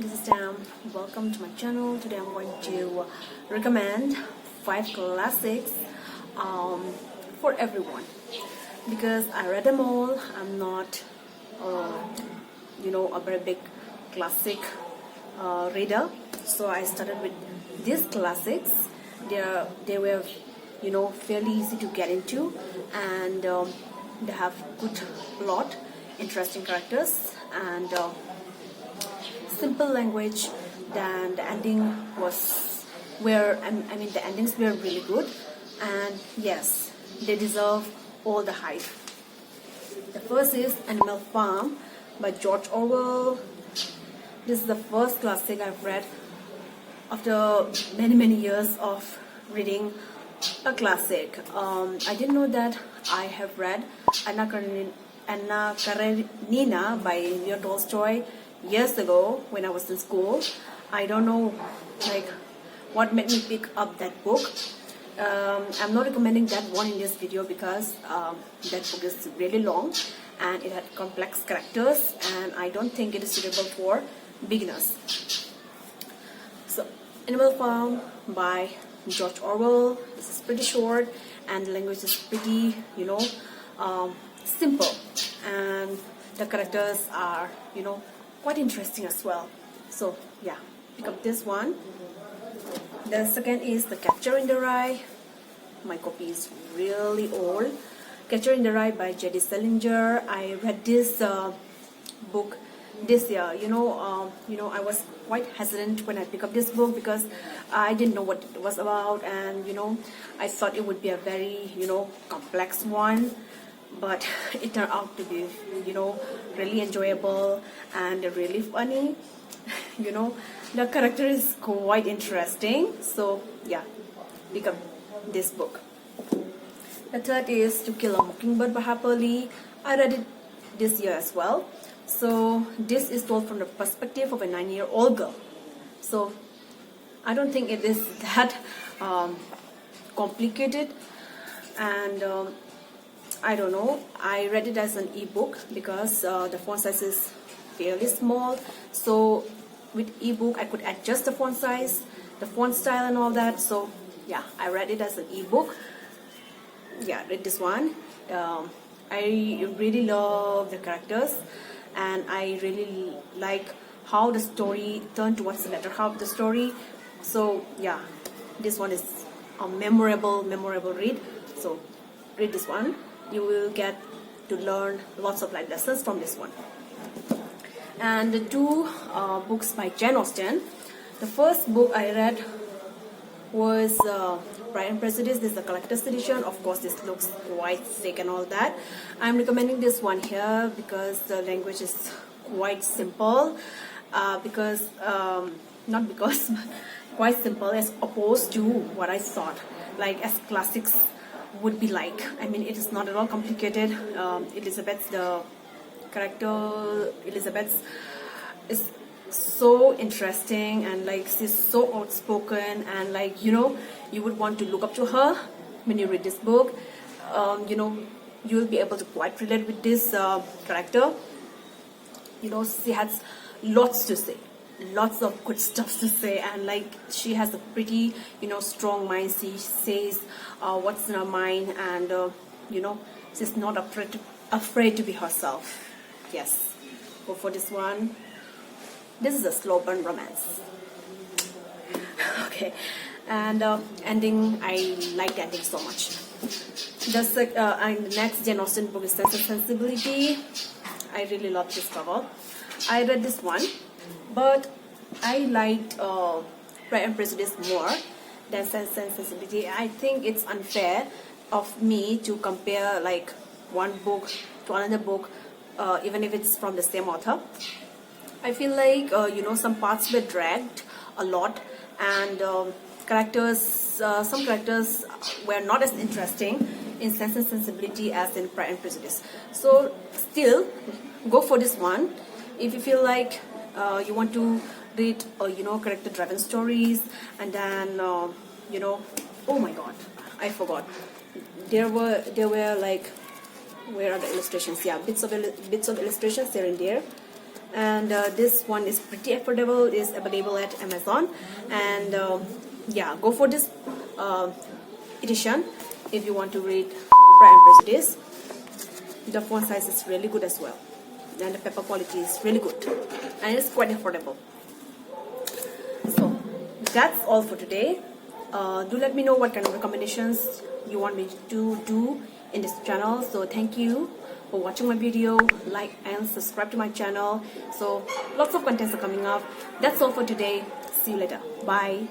this is Tam. Welcome to my channel. Today I'm going to recommend 5 classics for everyone because I read them all. I'm not, a very big classic reader, so I started with these classics. They were, fairly easy to get into, and they have good plot, interesting characters, and simple language. Then the ending was the endings were really good, and yes, they deserve all the hype. The first is Animal Farm by George Orwell. This is the first classic I've read after many years of reading a classic. I didn't know that I have read Anna Karenina by Leo Tolstoy years ago when I was in school. I don't know what made me pick up that book. I'm not recommending that one in this video because that book is really long and it had complex characters, and I don't think it is suitable for beginners. So Animal Farm by George Orwell. This is pretty short and the language is pretty simple, and the characters are quite interesting as well. So yeah, pick up this one. The second is The Catcher in the Rye. My copy is really old. Catcher in the Rye by J.D. Salinger. I read this book this year. I was quite hesitant when I picked up this book because I didn't know what it was about, and I thought it would be a very complex one, but it turned out to be really enjoyable and really funny. The character is quite interesting, so yeah, pick up this book. The third is To Kill a Mockingbird by Harper Lee. I read it this year as well. So this is told from the perspective of a 9-year-old girl. So I don't think it is that complicated, and I don't know. I read it as an ebook because the font size is fairly small. So with ebook I could adjust the font size, the font style and all that. So yeah, I read it as an ebook. Yeah, read this one. I really love the characters, and I really like how the story turned towards the latter half of the story. So yeah, this one is a memorable read. So read this one. You will get to learn lots of life lessons from this one. And the two books by Jane Austen. The first book I read was Pride and Prejudice. This is the collector's edition. Of course, this looks quite thick and all that. I'm recommending this one here because the language is quite simple. Quite simple as opposed to what I thought as classics would be like. I mean, it is not at all complicated. The character Elizabeth is so interesting, and she's so outspoken, and you would want to look up to her when you read this book. You'll be able to quite relate with this character. She has lots to say, lots of good stuff to say, and she has a pretty strong mind. She says what's in her mind, and she's not afraid to be herself. Yes, go for this one. This is a slow burn romance. Okay, and ending, I like the ending so much. And the next Jane Austen book is Sensibility. I really love this cover. I read this one, but I liked Pride and Prejudice more than Sensibility. I think it's unfair of me to compare one book to another book, even if it's from the same author. I feel some parts were dragged a lot, and some characters were not as interesting in Sense and Sensibility as in Pride and Prejudice. So still, go for this one if you feel you want to read character-driven stories. And then oh my god, I forgot. There were where are the illustrations? Yeah, bits of illustrations here and there. and this one is pretty affordable. It is available at Amazon, and yeah, go for this edition if you want to read Pride and Prejudice. The font size is really good as well, and the paper quality is really good, and it's quite affordable. So that's all for today. Do let me know what kind of recommendations you want me to do in this channel. So thank you for watching my video. Like and subscribe to my channel. So lots of contents are coming up. That's all for today. See you later. Bye.